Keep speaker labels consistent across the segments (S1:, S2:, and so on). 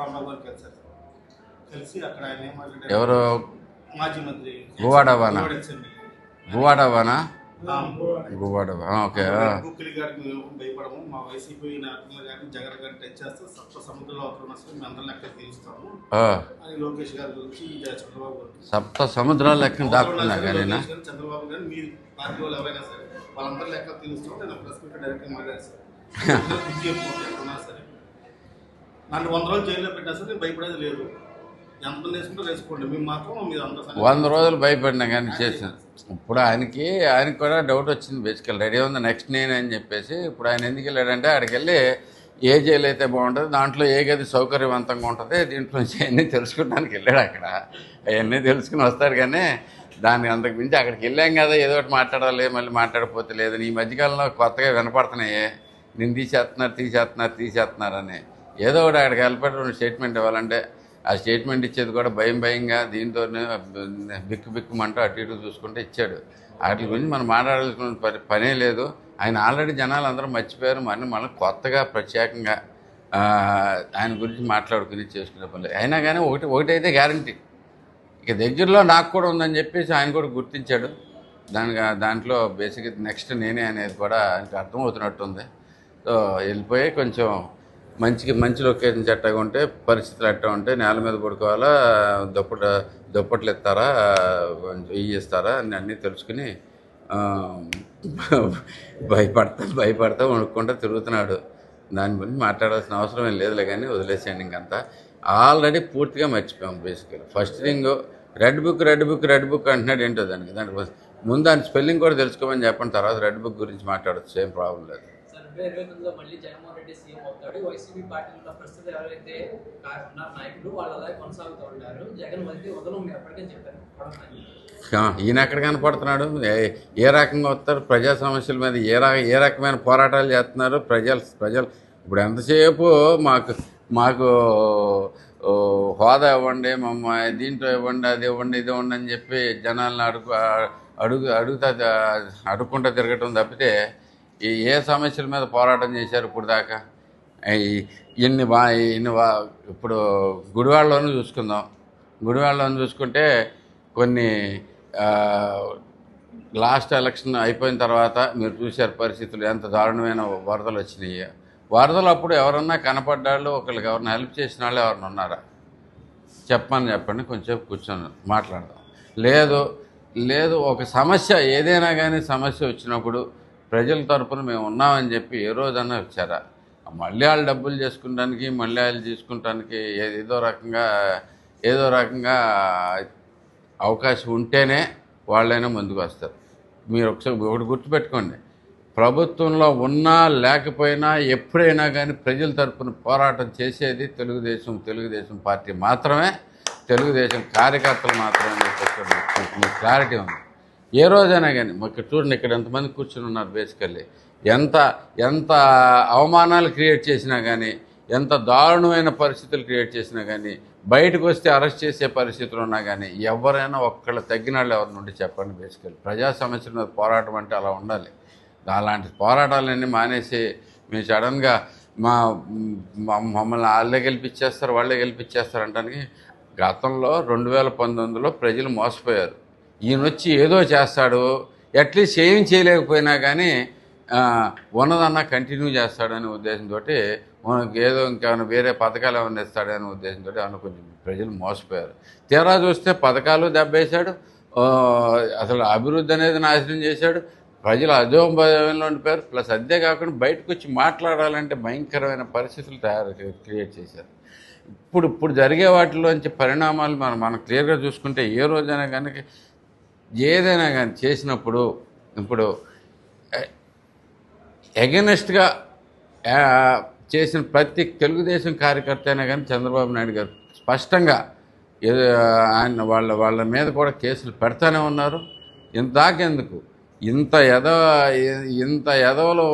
S1: రామారావు గారు కలిసారు. కలిసి అక్కడ ఆయన ఏం మాట్లాడారు,
S2: ఎవరు?
S1: మాజీ మంత్రి
S2: గువాడవానా? గువాడవానా? గువాడవా? ఓకే.
S1: బుక్కిలి గారికి మేము భయపడము, మా వైసీపీ నాయకులు కానీ జగన్ గారిని టచ్ చేస్తే సప్త సముద్రంలో అవతల మేము అందరం లెక్క తీరుస్తాము అని లోకేష్ గారి గురించి చంద్రబాబు గారు
S2: సప్త సముద్రాల లెక్కన దాక్కున్నా కానీ
S1: చంద్రబాబు గారు మీ పార్టీ వాళ్ళు ఎవరైనా సరే వాళ్ళందరూ లెక్క తీరుస్తాం. నేను ప్రెస్ మీట్ డైరెక్ట్గా మాట్లాడాను సార్. సరే నన్ను 100 రోజులు జైల్లో పెట్టినా సరే నేను భయపడేది లేదు. ఎంతమంది వేసుకుంటే వేసుకోండి, మేము మాత్రం మీరు అందరూ
S2: 100 రోజులు భయపడినా కానీ చేసాను. ఇప్పుడు ఆయనకి కూడా డౌట్ వచ్చింది. బేసికల్ రెడీ ఉంది నెక్స్ట్ నేను అని చెప్పేసి. ఇప్పుడు ఆయన ఎందుకు వెళ్ళాడంటే అక్కడికి వెళ్ళి ఏ జైలు అయితే బాగుంటుంది, దాంట్లో ఏ గది సౌకర్యవంతంగా ఉంటుంది, దీంట్లో నుంచి అవన్నీ తెలుసుకోవడానికి వెళ్ళాడు. అక్కడ అవన్నీ తెలుసుకుని వస్తారు. కానీ దానికి అంతకు మించి అక్కడికి వెళ్ళాం కదా, ఏదో ఒకటి మాట్లాడాలి, మళ్ళీ మాట్లాడకపోతే లేదు. ఈ మధ్యకాలంలో కొత్తగా వినపడుతున్నాయి, నేను తీసేస్తున్నారని. ఏదో ఒకటి అక్కడికి వెళ్ళిపోయి స్టేట్మెంట్ ఇవ్వాలంటే ఆ స్టేట్మెంట్ ఇచ్చేది కూడా భయంగా దీంతోనే బిక్కుమంటూ అటు ఇటు చూసుకుంటే ఇచ్చాడు. వాటి గురించి మనం మాట్లాడాల్సిన పనే లేదు. ఆయన ఆల్రెడీ జనాలు అందరూ మర్చిపోయారు. మనం కొత్తగా ప్రత్యేకంగా ఆయన గురించి మాట్లాడుకుని చేసుకునే పని. అయినా కానీ ఒకటైతే గ్యారంటీ, ఇక దగ్గరలో నాకు కూడా ఉందని చెప్పేసి ఆయన కూడా గుర్తించాడు. దాంట్లో బేసిక్ నెక్స్ట్ నేనే అనేది కూడా ఆయనకు అర్థమవుతున్నట్టుంది. సో వెళ్ళిపోయి కొంచెం మంచి లొకేషన్ చట్టగా ఉంటే, పరిస్థితులు ఎట్టా ఉంటే, నేల మీద పడుకోవాలా, దుప్పట్లు ఇస్తారా, ఇస్తారా అని అన్నీ తెలుసుకుని భయపడతా వణుక్కుంటూ తిరుగుతున్నాడు. దాని గురించి మాట్లాడాల్సిన అవసరం ఏం లేదులే, కానీ వదిలేసేయండి. ఇంకంతా ఆల్రెడీ పూర్తిగా మర్చిపోయాం. బేసికల్ ఫస్ట్ థింగ్ రెడ్ బుక్ అంటున్నాడు. ఏంటో దానికి ముందు దాని స్పెల్లింగ్ కూడా తెలుసుకోమని చెప్పండి, తర్వాత రెడ్ బుక్ గురించి మాట్లాడచ్చు, ఏం ప్రాబ్లం లేదు.
S3: 2029లో మళ్ళీ జగన్మోహన్ రెడ్డి సీఎం అవుతాడు. వైసీపీ పార్టీలో ప్రస్తుతం ఎవరైతే నాయకులు వాళ్ళు అలాగే కొనసాగుతూ ఉంటారు. జగన్ వదలం ఎప్పటికే చెప్పారు.
S2: ఈయన ఎక్కడ కనపడుతున్నాడు? ఏ రకంగా వస్తారు? ప్రజా సమస్యల మీద ఏ రకమైన పోరాటాలు చేస్తున్నారు ప్రజలు ఇప్పుడు ఎంతసేపు మాకు హోదా ఇవ్వండి, దీంట్లో ఇవ్వండి, అది ఇవ్వండి, ఇది ఇవ్వండి అని చెప్పి జనాలను అడుక్కుంటూ తిరగటం తప్పితే ఏ సమస్యల మీద పోరాటం చేశారు ఇప్పుడు దాకా? ఇప్పుడు గుడివాడలోనూ చూసుకుందాం. గుడివాడలోనూ చూసుకుంటే కొన్ని లాస్ట్ ఎలక్షన్ అయిపోయిన తర్వాత మీరు చూశారు పరిస్థితులు ఎంత దారుణమైన వరదలు వచ్చినాయి. వరదలు అప్పుడు ఎవరన్నా కనపడ్డాళ్ళు, ఒకరికి ఎవరన్నా హెల్ప్ చేసిన వాళ్ళు ఎవరన్నా ఉన్నారా? చెప్పండి, కొంచెం కూర్చొని మాట్లాడదాం. లేదు ఒక సమస్య ఏదైనా కానీ సమస్య వచ్చినప్పుడు ప్రజల తరపున మేము ఉన్నామని చెప్పి ఏ రోజన్నా వచ్చారా? మళ్ళీ వాళ్ళు డబ్బులు చేసుకుంటానికి, మళ్ళీ వాళ్ళు తీసుకుంటానికి ఏదో రకంగా అవకాశం ఉంటేనే వాళ్ళైనా ముందుకు వస్తారు. మీరు ఒకటి గుర్తుపెట్టుకోండి, ప్రభుత్వంలో ఉన్నా లేకపోయినా ఎప్పుడైనా కానీ ప్రజల తరపున పోరాటం చేసేది తెలుగుదేశం పార్టీ మాత్రమే, తెలుగుదేశం కార్యకర్తలు మాత్రమే. మీకు క్లారిటీ ఉంది. ఏ రోజైనా కానీ ఇక్కడ చూడండి, ఇక్కడ ఎంతమంది కూర్చుని ఉన్నారు. బేసికల్లీ ఎంత అవమానాలు క్రియేట్ చేసినా కానీ, ఎంత దారుణమైన పరిస్థితులు క్రియేట్ చేసినా కానీ, బయటకు వస్తే అరెస్ట్ చేసే పరిస్థితులు ఉన్నా కానీ ఎవరైనా ఒక్కళ్ళు తగ్గిన వాళ్ళు ఎవరి నుండి చెప్పండి. బేసికల్లీ ప్రజా సమస్యల మీద పోరాటం అంటే అలా ఉండాలి. అలాంటి పోరాటాలన్నీ మానేసి మేము సడన్గా మమ్మల్ని వాళ్ళే గెలిపించేస్తారు అంటానికి గతంలో 2019లో ప్రజలు మోసపోయారు. ఈయన వచ్చి ఏదో చేస్తాడు, అట్లీస్ట్ ఏం చేయలేకపోయినా కానీ ఉన్నదన్నా కంటిన్యూ చేస్తాడనే ఉద్దేశంతో మనకు ఏదో ఇంకేమైనా వేరే పథకాలు ఏమైనా ఇస్తాడనే ఉద్దేశంతో ఏమైనా కొంచెం ప్రజలు మోసపోయారు. తీరా చూస్తే పథకాలు దెబ్బేశాడు, అసలు అభివృద్ధి అనేది నాశనం చేశాడు, ప్రజలు అధోభయంలో ఉండిపోయారు. ప్లస్ అదే కాకుండా బయటకు వచ్చి మాట్లాడాలంటే భయంకరమైన పరిస్థితులు క్రియేట్ చేశారు. ఇప్పుడు జరిగే వాటిలోంచి పరిణామాలు మనం క్లియర్గా చూసుకుంటే ఏ రోజైనా కనుక ఏదైనా కానీ చేసినప్పుడు ఇప్పుడు ఎగనెస్ట్గా చేసిన ప్రతి తెలుగుదేశం కార్యకర్త అయినా కానీ చంద్రబాబు నాయుడు గారు స్పష్టంగా ఆయన వాళ్ళ మీద కూడా కేసులు పెడతానే ఉన్నారు. ఇంతకెందుకు ఇంత ఎదవలో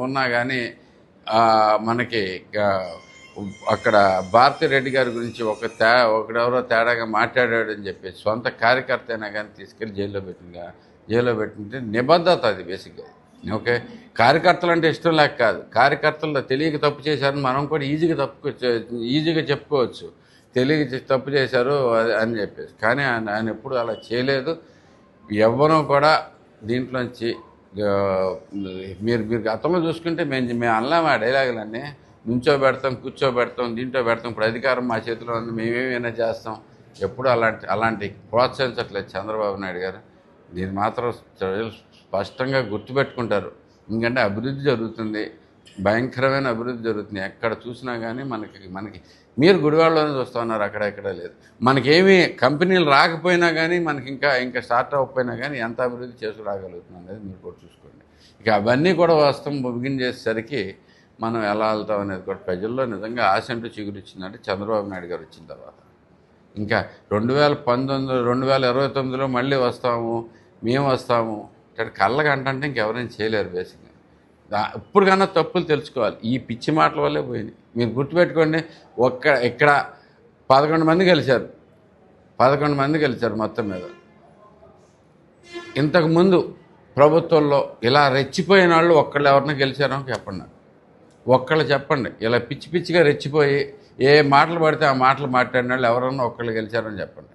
S2: ఉన్నా కానీ మనకి అక్కడ భారతిరెడ్డి గారి గురించి ఒకడెవరో తేడాగా మాట్లాడాడని చెప్పి సొంత కార్యకర్త అయినా కానీ తీసుకెళ్ళి జైల్లో పెట్టింటే నిబద్ధత అది. బేసిక్గా ఓకే, కార్యకర్తలు అంటే ఇష్టం లేక కాదు, కార్యకర్తలు తెలియక తప్పు చేశారని మనం కూడా ఈజీగా చెప్పుకోవచ్చు, తెలియక తప్పు చేశారు అని చెప్పేసి. కానీ ఆయన ఎప్పుడు అలా చేయలేదు. ఎవ్వరూ కూడా దీంట్లోంచి మీరు గతంలో చూసుకుంటే మేము అనలేము ఆ డైలాగులన్నీ, నుంచోబెడతాం, కూర్చోబెడతాం, దీంట్లో పెడతాం, ఇప్పుడు అధికారం మా చేతిలో ఉంది, మేమేమైనా చేస్తాం. ఎప్పుడు అలాంటి ప్రోత్సహించట్లేదు చంద్రబాబు నాయుడు గారు. దీన్ని మాత్రం ప్రజలు స్పష్టంగా గుర్తుపెట్టుకుంటారు. ఎందుకంటే అభివృద్ధి జరుగుతుంది, భయంకరమైన అభివృద్ధి జరుగుతుంది. ఎక్కడ చూసినా కానీ మనకి మీరు గుడివాడలోనే చూస్తూ ఉన్నారు, అక్కడెక్కడ లేదు. మనకేమీ కంపెనీలు రాకపోయినా కానీ, మనకి ఇంకా స్టార్ట్ అవ్వకపోయినా కానీ ఎంత అభివృద్ధి చేసి రాగలుగుతున్నాం అనేది మీరు కూడా చూసుకోండి. ఇక అవన్నీ కూడా వాస్తవం బిగిన్ చేసేసరికి మనం ఎలా వెళ్తాం అనేది కూడా ప్రజల్లో నిజంగా ఆశ అంటూ చిగురిచ్చిందంటే చంద్రబాబు నాయుడు గారు వచ్చిన తర్వాత. ఇంకా 2029లో మళ్ళీ వస్తాము, మేము వస్తాము ఇక్కడ కళ్ళగంటే ఇంకెవరైనా చేయలేరు బేసిక్గా. ఇప్పుడు కన్నా తప్పులు తెలుసుకోవాలి. ఈ పిచ్చి మాటల వల్లే పోయింది. మీరు గుర్తుపెట్టుకోండి, ఇక్కడ 11 మంది గెలిచారు, 11 మంది గెలిచారు మొత్తం మీద. ఇంతకుముందు ప్రభుత్వంలో ఇలా రెచ్చిపోయిన వాళ్ళు ఒక్కళ్ళు ఎవరినో గెలిచారో చెప్పండి నాకు, ఒక్కళ్ళు చెప్పండి. ఇలా పిచ్చిగా రెచ్చిపోయి ఏ మాటలు పడితే ఆ మాటలు మాట్లాడిన వాళ్ళు ఎవరన్నా ఒక్కళ్ళు గెలిచారని చెప్పండి.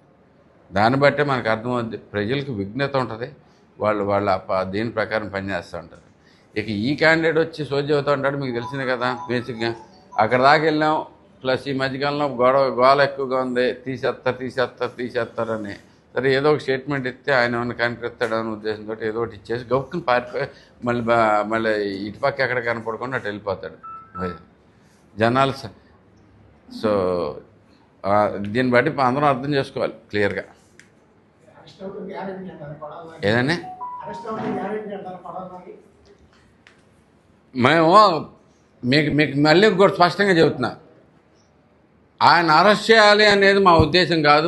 S2: దాన్ని బట్టే మనకు అర్థమవుద్ది. ప్రజలకు విఘ్నత ఉంటుంది, వాళ్ళ దీని ప్రకారం పనిచేస్తూ ఉంటారు. ఇక ఈ క్యాండిడేట్ వచ్చి సోది అవుతూ ఉంటాడు, మీకు తెలిసిందే కదా. బేసిక్గా అక్కడ దాకా వెళ్ళాం, ప్లస్ ఈ మధ్యకాలంలో గోల ఎక్కువగా ఉంది, తీసేస్తారని. సరే ఏదో ఒక స్టేట్మెంట్ ఇస్తే ఆయన ఏమైనా కనిపిస్తాడని ఉద్దేశంతో ఏదో ఒకటి ఇచ్చేసి గౌక్కుని పారిపోయి మళ్ళీ ఇటుపక్క ఎక్కడ కనపడకుండా అటు వెళ్ళిపోతాడు జనాలు. సో దీన్ని బట్టి అందరం అర్థం చేసుకోవాలి క్లియర్గా. ఏదండి, మేము మీకు మళ్ళీ కూడా స్పష్టంగా చెబుతున్నా, ఆయన అరెస్ట్ చేయాలి అనేది మా ఉద్దేశం కాదు.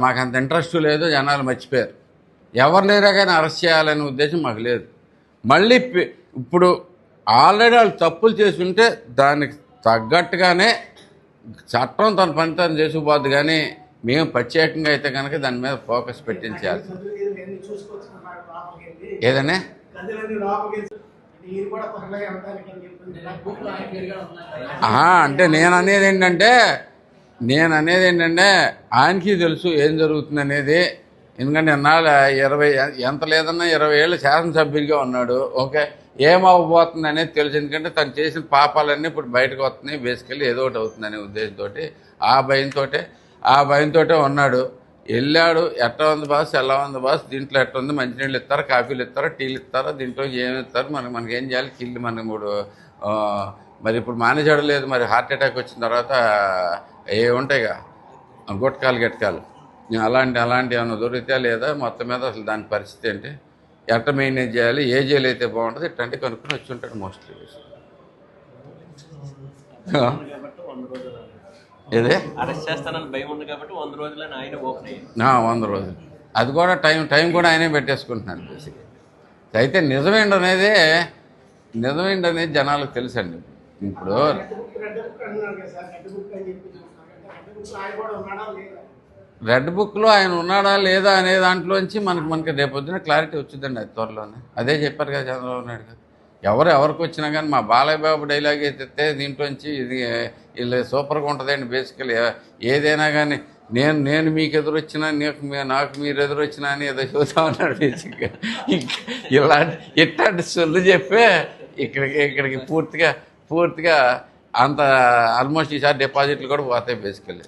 S2: మాకంత ఇంట్రెస్ట్ లేదు, జనాలు మర్చిపోయారు. ఎవరినైనా కానీ అరెస్ట్ చేయాలనే ఉద్దేశం మాకు లేదు. మళ్ళీ ఇప్పుడు ఆల్రెడీ వాళ్ళు తప్పులు చేసి ఉంటే దానికి తగ్గట్టుగానే చట్టం తన పని తను చేసుకుపోద్ది. కానీ మేము ప్రత్యేకంగా అయితే కనుక దాని మీద ఫోకస్ పెట్టించాలి. ఏదనే అంటే నేను అనేది ఏంటంటే ఆయనకి తెలుసు ఏం జరుగుతుంది అనేది. ఎందుకంటే ఎన్నాళ్ళు 20 ఎంత లేదన్నా 20 ఏళ్ళు శాసనసభ్యుడిగా ఉన్నాడు. ఓకే, ఏమవ్వబోతుంది అనేది తెలుసు. ఎందుకంటే తను చేసిన పాపాలన్నీ ఇప్పుడు బయటకు వస్తున్నాయి. బేసికల్లీ ఏదో ఒకటి అవుతుందనే ఉద్దేశంతో ఆ భయంతో ఉన్నాడు. వెళ్ళాడు, ఎట్లా ఉంది బాస్, ఎలా ఉంది బాస్, దీంట్లో ఎట్లా ఉంది, మంచినీళ్ళు ఇస్తారా, కాఫీలు ఇస్తారా, టీలు ఇస్తారా, దీంట్లో ఏమి ఇస్తారు, మనకేం చేయాలి, కిల్లు మనకి మరి ఇప్పుడు మానేజాడు లేదు. మరి హార్ట్ అటాక్ వచ్చిన తర్వాత ఏ ఉంటాయిగా గొట్టకాలు అలాంటి ఏమైనా దొరికితే లేదా, మొత్తం మీద అసలు దాని పరిస్థితి ఏంటి, ఎట్లా మెయింటైన్ చేయాలి, ఏ జైలు అయితే బాగుంటుంది, ఇట్లాంటివి కనుక్కొని వచ్చి ఉంటాడు మోస్ట్లీ. ఏదే
S4: అరెస్ట్ చేస్తానని భయం ఉంది కాబట్టి 100 రోజులని ఆయన ఓపెన్ అయ్యారు.
S2: 100 రోజులు అది కూడా టైం కూడా ఆయనే పెట్టేసుకుంటున్నాడు బేసిక్గా. అయితే నిజమేంటనేది జనాలకు తెలుసండి. ఇప్పుడు రెడ్ బుక్లో ఆయన ఉన్నాడా లేదా అనే దాంట్లోంచి మనకి రేపొద్దున క్లారిటీ వచ్చిందండి. అది త్వరలోనే అదే చెప్పారు కదా చంద్రబాబు నాయుడు గారు. ఎవరికి వచ్చినా కానీ మా బాలయ్య బాబు డైలాగ్ అయితే దీంట్లోంచి ఇది వీళ్ళు సూపర్గా ఉంటుందండి. బేసికలీ ఏదైనా కానీ నేను మీకు ఎదురొచ్చినా, నాకు మీరు ఎదురొచ్చినా అని ఏదో చూస్తూ ఉన్నాడు బేసిక్గా. ఇట్లాంటి సొల్లు చెప్పే ఇక్కడికి పూర్తిగా అంత ఆల్మోస్ట్ ఈసారి డిపాజిట్లు కూడా పోతాయి బేసికలీ.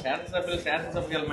S4: శాసనసభ్యులు